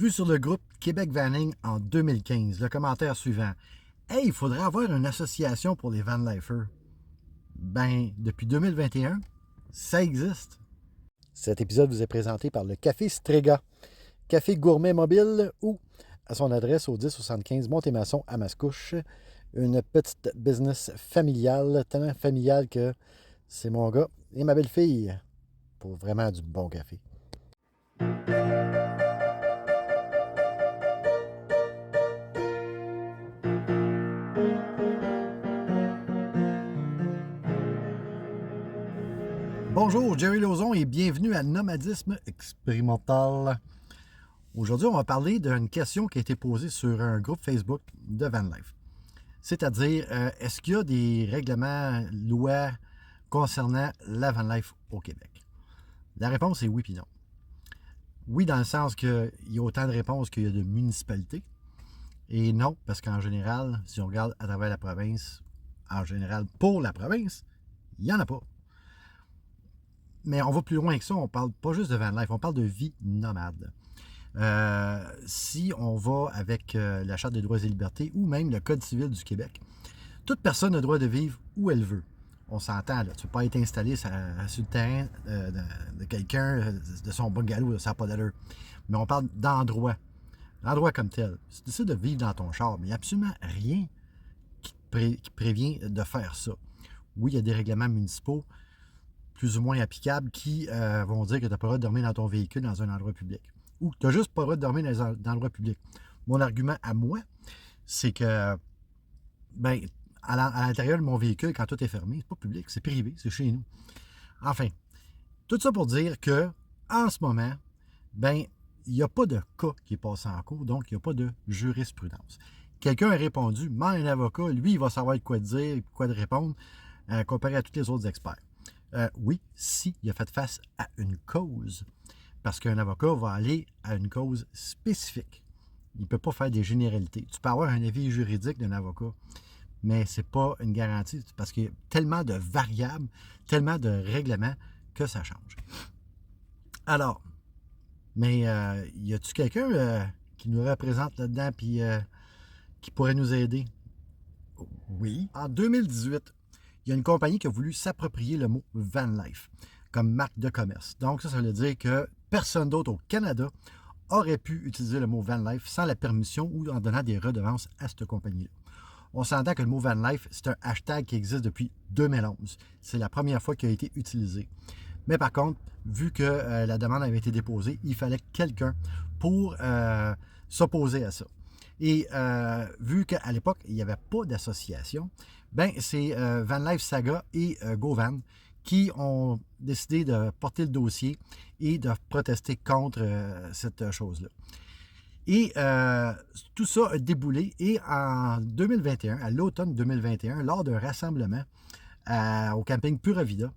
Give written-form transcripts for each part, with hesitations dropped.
Vu sur le groupe Québec Vanning en 2015, le commentaire suivant. Hey, il faudrait avoir une association pour les vanlifers. Ben, depuis 2021, ça existe. Cet épisode vous est présenté par le Café Strega, café gourmet mobile ou à son adresse au 1075 Montémasson à Mascouche. Une petite business familiale, tellement familiale que c'est mon gars et ma belle-fille pour vraiment du bon café. Bonjour, Jerry Lauzon et bienvenue à Nomadisme Expérimental. Aujourd'hui, on va parler d'une question qui a été posée sur un groupe Facebook de Van Life. C'est-à-dire, est-ce qu'il y a des règlements, lois concernant la Van Life au Québec? La réponse est oui puis non. Oui, dans le sens qu'il y a autant de réponses qu'il y a de municipalités. Et non, parce qu'en général, si on regarde à travers la province, en général, pour la province, il n'y en a pas. Mais on va plus loin que ça, on parle pas juste de van life, on parle de vie nomade. Si on va avec la Charte des droits et libertés ou même le Code civil du Québec, toute personne a le droit de vivre où elle veut. On s'entend, là, tu ne peux pas être installé sur le terrain de quelqu'un, de son bungalow, ça n'a pas d'allure. Mais on parle d'endroit, l'endroit comme tel. Si tu décides de vivre dans ton char, mais il n'y a absolument rien qui prévient de faire ça. Oui, il y a des règlements municipaux, plus ou moins applicables, qui vont dire que tu n'as pas le droit de dormir dans ton véhicule dans un endroit public. Ou tu n'as juste pas le droit de dormir dans un endroit public. Mon argument à moi, c'est que ben, à l'intérieur de mon véhicule, quand tout est fermé, c'est pas public, c'est privé, c'est chez nous. Enfin, tout ça pour dire que en ce moment, ben, il n'y a pas de cas qui est passé en cours, donc il n'y a pas de jurisprudence. Quelqu'un a répondu, mais un avocat, lui, il va savoir de quoi dire, quoi de répondre, comparé à tous les autres experts. Oui, si il a fait face à une cause, parce qu'un avocat va aller à une cause spécifique. Il ne peut pas faire des généralités. Tu peux avoir un avis juridique d'un avocat, mais ce n'est pas une garantie, parce qu'il y a tellement de variables, tellement de règlements que ça change. Alors, mais y a-t-il quelqu'un qui nous représente là-dedans et qui pourrait nous aider? Oui. En 2018, il y a une compagnie qui a voulu s'approprier le mot Van Life comme marque de commerce. Donc, ça veut dire que personne d'autre au Canada aurait pu utiliser le mot Van Life sans la permission ou en donnant des redevances à cette compagnie-là. On s'entend que le mot Van Life, c'est un hashtag qui existe depuis 2011. C'est la première fois qu'il a été utilisé. Mais par contre, vu que la demande avait été déposée, il fallait quelqu'un pour s'opposer à ça. Et vu qu'à l'époque, il n'y avait pas d'association, ben c'est Van Life Saga et GoVan qui ont décidé de porter le dossier et de protester contre cette chose-là. Et tout ça a déboulé et en 2021, à l'automne 2021, lors d'un rassemblement au camping Pura Vida,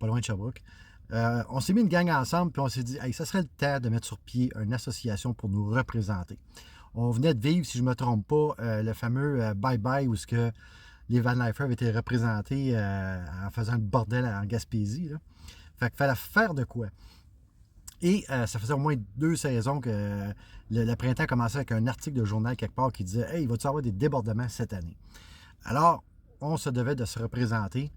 pas loin de Sherbrooke, on s'est mis une gang ensemble puis on s'est dit hey, ça serait le temps de mettre sur pied une association pour nous représenter. On venait de vivre, si je ne me trompe pas, le fameux bye-bye où ce que les Van Lifers avaient été représentés en faisant le bordel en Gaspésie. Là. Fait qu'il fallait faire de quoi. Et ça faisait au moins 2 saisons que le printemps commençait avec un article de journal quelque part qui disait « Hey, il va-tu avoir des débordements cette année? » Alors, on se devait de se représenter.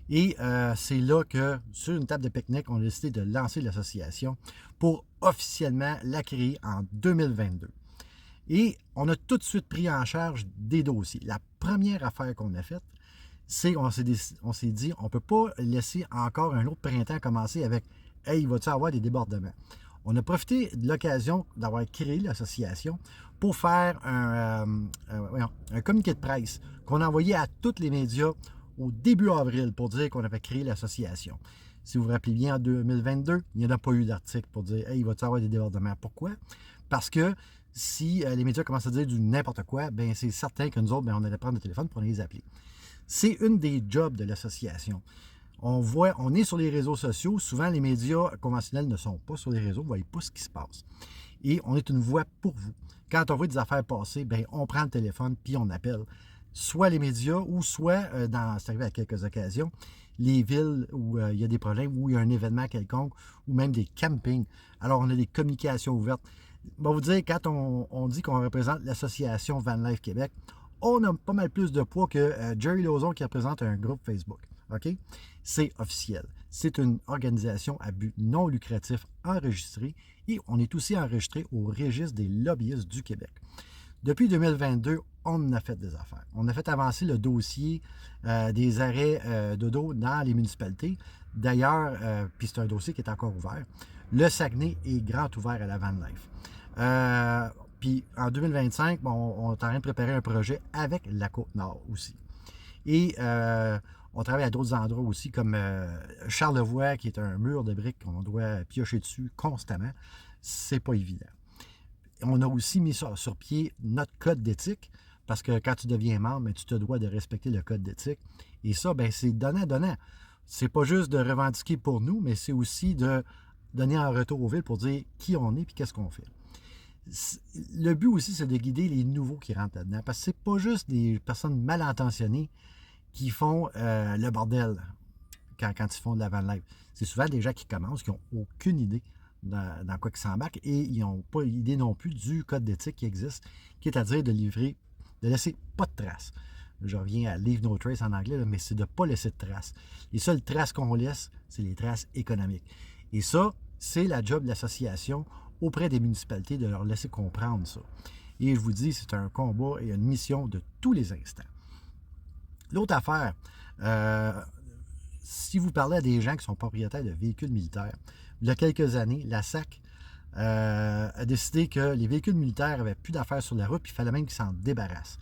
Et c'est là que, sur une table de pique-nique, on a décidé de lancer l'association pour officiellement la créer en 2022. Et on a tout de suite pris en charge des dossiers. La première affaire qu'on a faite, c'est qu'on s'est dit, on ne peut pas laisser encore un autre printemps commencer avec « Hey, va-tu avoir des débordements? » On a profité de l'occasion d'avoir créé l'association pour faire un communiqué de presse qu'on a envoyé à tous les médias au début avril pour dire qu'on avait créé l'association. Si vous vous rappelez bien, en 2022, il n'y en a pas eu d'article pour dire « Hey, va-tu avoir des débordements? » Pourquoi? Parce que si les médias commencent à dire du n'importe quoi, ben c'est certain que nous autres, ben, on allait prendre le téléphone pour les appeler. C'est une des jobs de l'association. On est sur les réseaux sociaux. Souvent, les médias conventionnels ne sont pas sur les réseaux. Vous ne voyez pas ce qui se passe. Et on est une voix pour vous. Quand on voit des affaires passer, ben, on prend le téléphone puis on appelle. Soit les médias ou soit, c'est arrivé à quelques occasions, les villes où il y a des problèmes, où il y a un événement quelconque, ou même des campings. Alors, on a des communications ouvertes. Je vais vous dire, quand on dit qu'on représente l'association Van Life Québec, on a pas mal plus de poids que Jerry Lauzon qui représente un groupe Facebook. OK? C'est officiel. C'est une organisation à but non lucratif enregistrée et on est aussi enregistré au registre des lobbyistes du Québec. Depuis 2022, on a fait des affaires. On a fait avancer le dossier des arrêts dodo dans les municipalités. D'ailleurs, puis c'est un dossier qui est encore ouvert, le Saguenay est grand ouvert à la Van Life. Puis en 2025, on est en train de préparer un projet avec la Côte-Nord aussi. Et on travaille à d'autres endroits aussi, comme Charlevoix, qui est un mur de briques qu'on doit piocher dessus constamment. C'est pas évident. On a aussi mis sur pied notre code d'éthique, parce que quand tu deviens membre, tu te dois de respecter le code d'éthique. Et ça, c'est donnant-donnant. C'est pas juste de revendiquer pour nous, mais c'est aussi de donner un retour aux villes pour dire qui on est et qu'est-ce qu'on fait. Le but aussi, c'est de guider les nouveaux qui rentrent là-dedans, parce que c'est pas juste des personnes mal intentionnées qui font le bordel quand ils font de la van life. C'est souvent des gens qui commencent, qui n'ont aucune idée dans quoi ils s'embarquent et ils n'ont pas idée non plus du code d'éthique qui existe, qui est à dire de laisser pas de traces. Je reviens à Leave No Trace en anglais, mais c'est de ne pas laisser de traces. Les seules traces qu'on laisse, c'est les traces économiques. Et ça, c'est la job de l'association auprès des municipalités de leur laisser comprendre ça. Et je vous dis, c'est un combat et une mission de tous les instants. L'autre affaire, si vous parlez à des gens qui sont propriétaires de véhicules militaires, il y a quelques années, la SAC a décidé que les véhicules militaires n'avaient plus d'affaires sur la route, puis il fallait même qu'ils s'en débarrassent.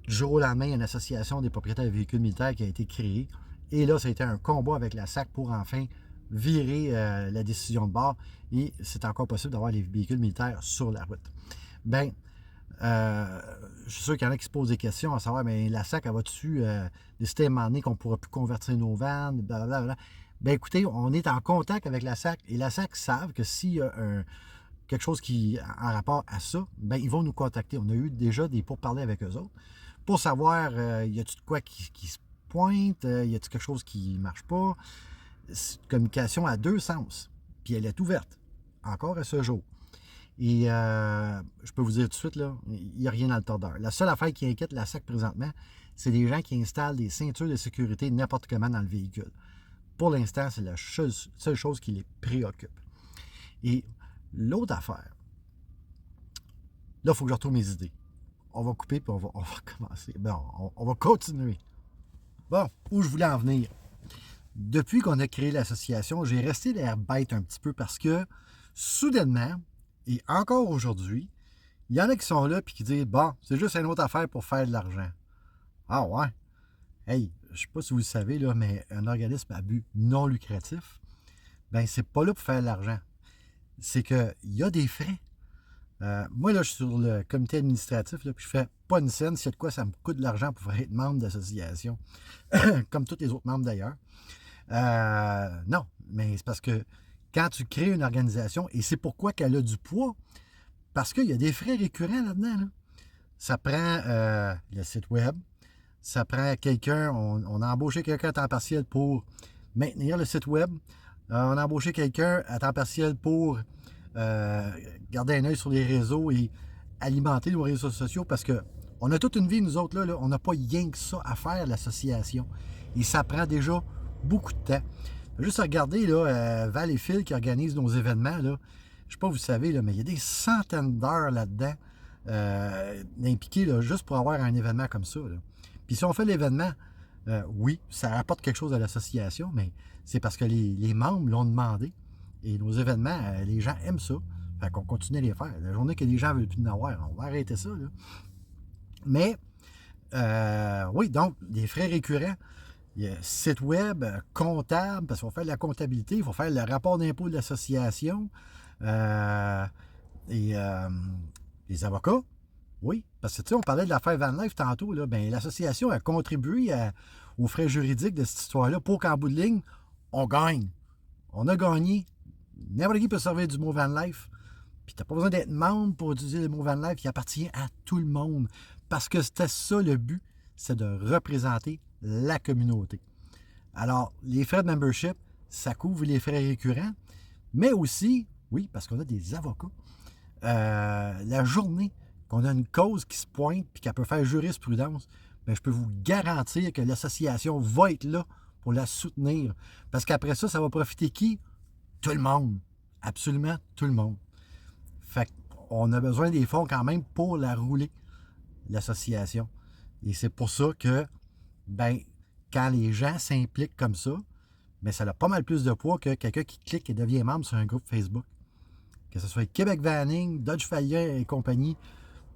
Du jour au lendemain, il y a une association des propriétaires de véhicules militaires qui a été créée. Et là, ça a été un combat avec la SAC pour enfin virer la décision de bord. Et c'est encore possible d'avoir les véhicules militaires sur la route. Je suis sûr qu'il y en a qui se posent des questions à savoir, mais la SAC, elle va-tu décider à un moment donné qu'on ne pourra plus convertir nos vannes, blablabla. Écoutez, on est en contact avec la SAC et la SAC savent que s'il y a quelque chose qui en rapport à ça, ils vont nous contacter. On a eu déjà des pourparlers avec eux autres pour savoir, y a-t-il de quoi qui se pointe, y a-t-il quelque chose qui ne marche pas. C'est une communication à deux sens, puis elle est ouverte, encore à ce jour. Et je peux vous dire tout de suite, là, il n'y a rien dans le tordeur. La seule affaire qui inquiète la SAC présentement, c'est des gens qui installent des ceintures de sécurité n'importe comment dans le véhicule. Pour l'instant, c'est la seule chose qui les préoccupe. Et l'autre affaire, là, il faut que je retrouve mes idées. On va couper, puis on va recommencer. On va continuer. Bon, où je voulais en venir. Depuis qu'on a créé l'association, j'ai resté l'air bête un petit peu parce que, soudainement, et encore aujourd'hui, il y en a qui sont là et qui disent « Bon, c'est juste une autre affaire pour faire de l'argent. » Ah ouais? Hey, je ne sais pas si vous le savez, là, mais un organisme à but non lucratif, c'est pas là pour faire de l'argent. C'est qu'il y a des frais. Moi, là, je suis sur le comité administratif, là, puis je fais pas une scène. S'il y a de quoi, ça me coûte de l'argent pour être membre d'association, comme tous les autres membres d'ailleurs. Non, mais c'est parce que quand tu crées une organisation, et c'est pourquoi qu'elle a du poids, parce qu'il y a des frais récurrents là-dedans. Là. Ça prend le site web, ça prend quelqu'un, on a embauché quelqu'un à temps partiel pour maintenir le site web, on a embauché quelqu'un à temps partiel pour garder un œil sur les réseaux et alimenter nos réseaux sociaux, parce que on a toute une vie, nous autres, là on n'a pas rien que ça à faire, l'association. Et ça prend déjà beaucoup de temps. Juste à regarder, là, Val et Phil qui organisent nos événements, là, je ne sais pas, vous savez, là, mais il y a des centaines d'heures là-dedans impliquées là, juste pour avoir un événement comme ça. Là. Puis si on fait l'événement, oui, ça apporte quelque chose à l'association, mais c'est parce que les membres l'ont demandé. Et nos événements, les gens aiment ça. Fait qu'on continue à les faire. La journée que les gens ne veulent plus en avoir, on va arrêter ça. Là. Mais, oui, donc, des frais récurrents. Il y a site web, comptable, parce qu'il faut faire de la comptabilité, il faut faire le rapport d'impôt de l'association, et les avocats, oui, parce que tu sais, on parlait de l'affaire Van Life tantôt, là, l'association a contribué aux frais juridiques de cette histoire-là pour qu'en bout de ligne, on gagne. On a gagné. N'importe qui peut servir du mot Van Life. Puis tu n'as pas besoin d'être membre pour utiliser le mot Van Life, il appartient à tout le monde. Parce que c'était ça le but, c'est de représenter la communauté. Alors, les frais de membership, ça couvre les frais récurrents, mais aussi, oui, parce qu'on a des avocats, la journée qu'on a une cause qui se pointe et qu'elle peut faire jurisprudence, bien, je peux vous garantir que l'association va être là pour la soutenir. Parce qu'après ça, ça va profiter qui? Tout le monde. Absolument tout le monde. Fait qu'on a besoin des fonds quand même pour la rouler, l'association. Et c'est pour ça que, ben, quand les gens s'impliquent comme ça, ben, ça a pas mal plus de poids que quelqu'un qui clique et devient membre sur un groupe Facebook. Que ce soit Québec Vanning, Dodge Fallien et compagnie,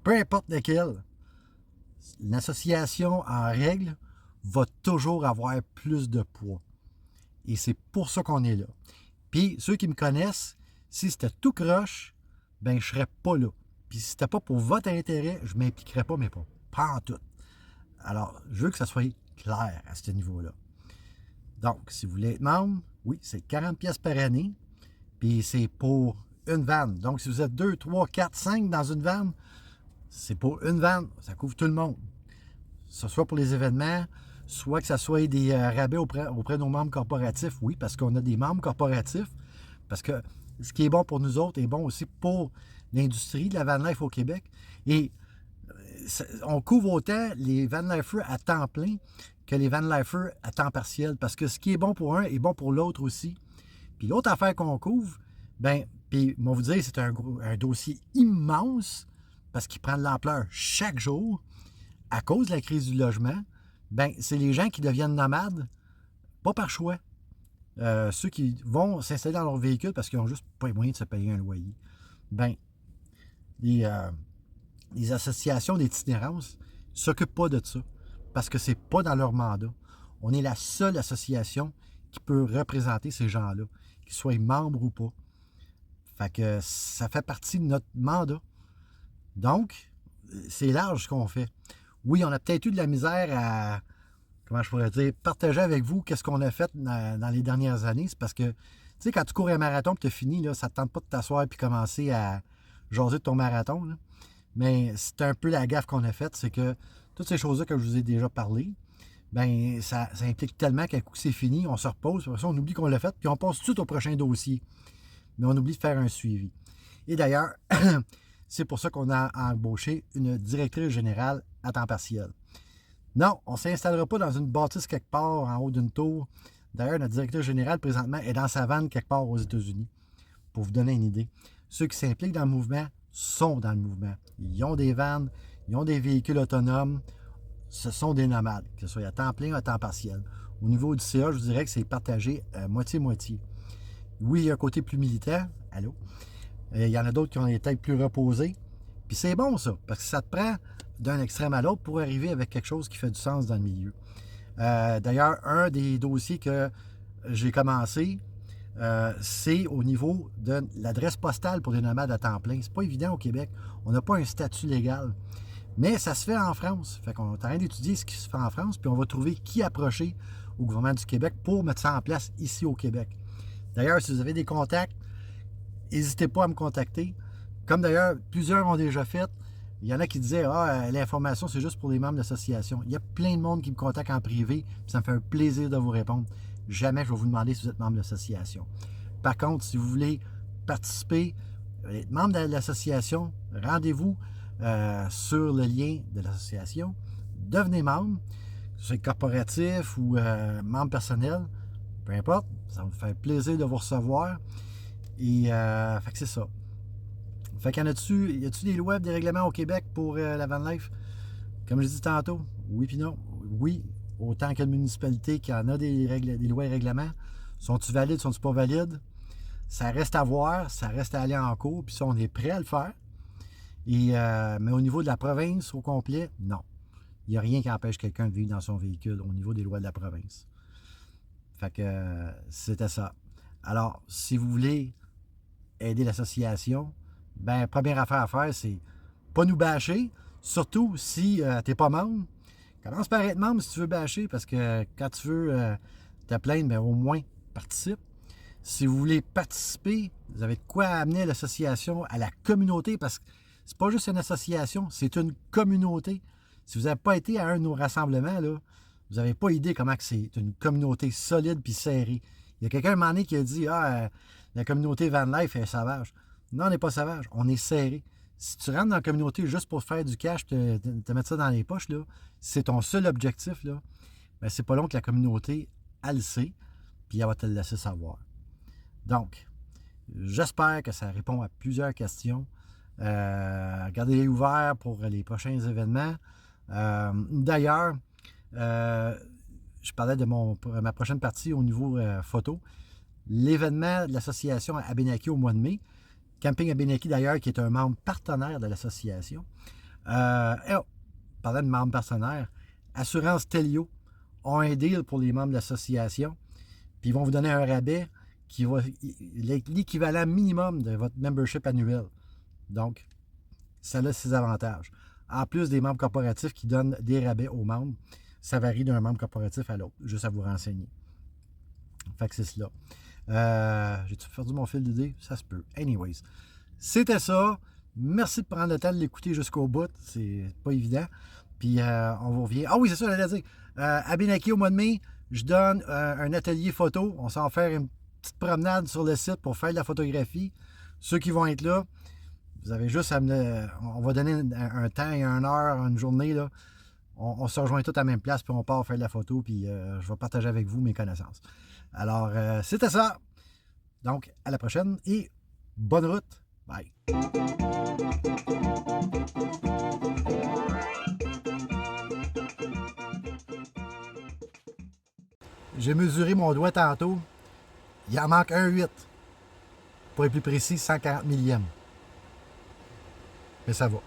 peu importe lequel, une association en règle va toujours avoir plus de poids. Et c'est pour ça qu'on est là. Puis, ceux qui me connaissent, si c'était tout croche, ben je serais pas là. Puis, si c'était pas pour votre intérêt, je m'impliquerais pas, mais pas en tout. Alors, je veux que ça soit clair à ce niveau-là. Donc, si vous voulez être membre, oui, c'est 40$ par année. Puis, c'est pour une vanne. Donc, si vous êtes 2, 3, 4, 5 dans une vanne, c'est pour une vanne. Ça couvre tout le monde. Ce soit pour les événements, soit que ce soit des rabais auprès de nos membres corporatifs. Oui, parce qu'on a des membres corporatifs. Parce que ce qui est bon pour nous autres est bon aussi pour l'industrie de la van life au Québec. Et on couvre autant les van lifers à temps plein que les van lifers à temps partiel. Parce que ce qui est bon pour un est bon pour l'autre aussi. Puis l'autre affaire qu'on couvre, bien, puis moi vous dire, c'est un dossier immense parce qu'il prend de l'ampleur chaque jour à cause de la crise du logement. Bien, c'est les gens qui deviennent nomades, pas par choix. Ceux qui vont s'installer dans leur véhicule parce qu'ils n'ont juste pas les moyens de se payer un loyer. Bien, les associations d'itinérance ne s'occupent pas de ça parce que c'est pas dans leur mandat. On est la seule association qui peut représenter ces gens-là, qu'ils soient membres ou pas. Fait que ça fait partie de notre mandat. Donc, c'est large ce qu'on fait. Oui, on a peut-être eu de la misère à, comment je pourrais dire, partager avec vous qu'est-ce qu'on a fait dans les dernières années. C'est parce que, tu sais, quand tu cours un marathon et tu as fini, là, ça ne te tente pas de t'asseoir et commencer à jaser de ton marathon. Là. Mais c'est un peu la gaffe qu'on a faite, c'est que toutes ces choses-là que je vous ai déjà parlé, bien, ça implique tellement qu'un coup que c'est fini, on se repose, après ça, on oublie qu'on l'a fait, puis on passe tout de suite au prochain dossier. Mais on oublie de faire un suivi. Et d'ailleurs, c'est pour ça qu'on a embauché une directrice générale à temps partiel. Non, on ne s'installera pas dans une bâtisse quelque part en haut d'une tour. D'ailleurs, notre directrice générale, présentement, est dans sa vanne quelque part aux États-Unis. Pour vous donner une idée. Ceux qui s'impliquent dans le mouvement sont dans le mouvement. Ils ont des vannes, ils ont des véhicules autonomes. Ce sont des nomades, que ce soit à temps plein ou à temps partiel. Au niveau du CA, je vous dirais que c'est partagé moitié-moitié. Oui, il y a un côté plus militant. Allô? Il y en a d'autres qui ont des têtes plus reposées. Puis c'est bon, ça, parce que ça te prend d'un extrême à l'autre pour arriver avec quelque chose qui fait du sens dans le milieu. D'ailleurs, un des dossiers que j'ai commencé, c'est au niveau de l'adresse postale pour les nomades à temps plein. C'est pas évident au Québec. On n'a pas un statut légal. Mais ça se fait en France. Fait qu'on est en train d'étudier ce qui se fait en France, puis on va trouver qui approcher au gouvernement du Québec pour mettre ça en place ici au Québec. D'ailleurs, si vous avez des contacts, n'hésitez pas à me contacter. Comme d'ailleurs, plusieurs ont déjà fait. Il y en a qui disaient « Ah, l'information, c'est juste pour les membres d'association. » Il y a plein de monde qui me contacte en privé, puis ça me fait un plaisir de vous répondre. Jamais je vais vous demander si vous êtes membre d'association. Par contre, si vous voulez participer, être membre de l'association, rendez-vous sur le lien de l'association. Devenez membre, que ce soit corporatif ou membre personnel, peu importe, ça va me faire plaisir de vous recevoir. Et fait que c'est ça. Fait qu'il y a-tu des lois, des règlements au Québec pour la van life? Comme je dis tantôt, oui puis non. Oui, autant que la municipalité qui en a des lois et règlements. Sont-ils valides, sont-ils pas valides? Ça reste à voir, ça reste à aller en cours, puis ça, on est prêt à le faire. Et, mais au niveau de la province au complet, non. Il n'y a rien qui empêche quelqu'un de vivre dans son véhicule au niveau des lois de la province. Fait que c'était ça. Alors, si vous voulez aider l'association, ben première affaire à faire, c'est pas nous bâcher, surtout si tu n'es pas membre. Commence par être membre si tu veux bâcher, parce que quand tu veux te plaindre, ben, au moins participe. Si vous voulez participer, vous avez de quoi amener l'association à la communauté, parce que c'est pas juste une association, c'est une communauté. Si vous n'avez pas été à un de nos rassemblements, là, vous n'avez pas idée comment c'est une communauté solide puis serrée. Il y a quelqu'un un moment donné qui a dit « Ah, la communauté Van Life est sauvage. » Non, on n'est pas sauvage. On est serré. Si tu rentres dans la communauté juste pour faire du cash, te mettre ça dans les poches, là, si c'est ton seul objectif, là, ben c'est pas long que la communauté, elle le sait, puis elle va te le laisser savoir. Donc, j'espère que ça répond à plusieurs questions. Gardez-les ouverts pour les prochains événements. D'ailleurs, je parlais de ma prochaine partie au niveau photo. L'événement de l'association à Abénaquis au mois de mai. Camping Abénaquis, d'ailleurs, qui est un membre partenaire de l'association. Parlant de membres partenaires, Assurance Telio ont un deal pour les membres de l'association. Puis ils vont vous donner un rabais qui va l'équivalent minimum de votre membership annuel. Donc, ça a ses avantages. En plus des membres corporatifs qui donnent des rabais aux membres, ça varie d'un membre corporatif à l'autre, juste à vous renseigner. Fait que c'est cela. J'ai-tu perdu mon fil d'idée? Ça se peut. Anyways, c'était ça. Merci de prendre le temps de l'écouter jusqu'au bout. C'est pas évident. Puis on vous revient. Ah oui, c'est ça, j'allais dire. Abénaquis au mois de mai, je donne un atelier photo. On s'en faire une petite promenade sur le site pour faire de la photographie. Ceux qui vont être là, vous avez juste à me... On va donner un temps et une heure, une journée. Là. On se rejoint tous à la même place, puis on part faire de la photo, puis je vais partager avec vous mes connaissances. Alors, c'était ça. Donc, à la prochaine et bonne route. Bye. J'ai mesuré mon doigt tantôt. Il en manque un 8. Pour être plus précis, 140 millième. Mais ça va.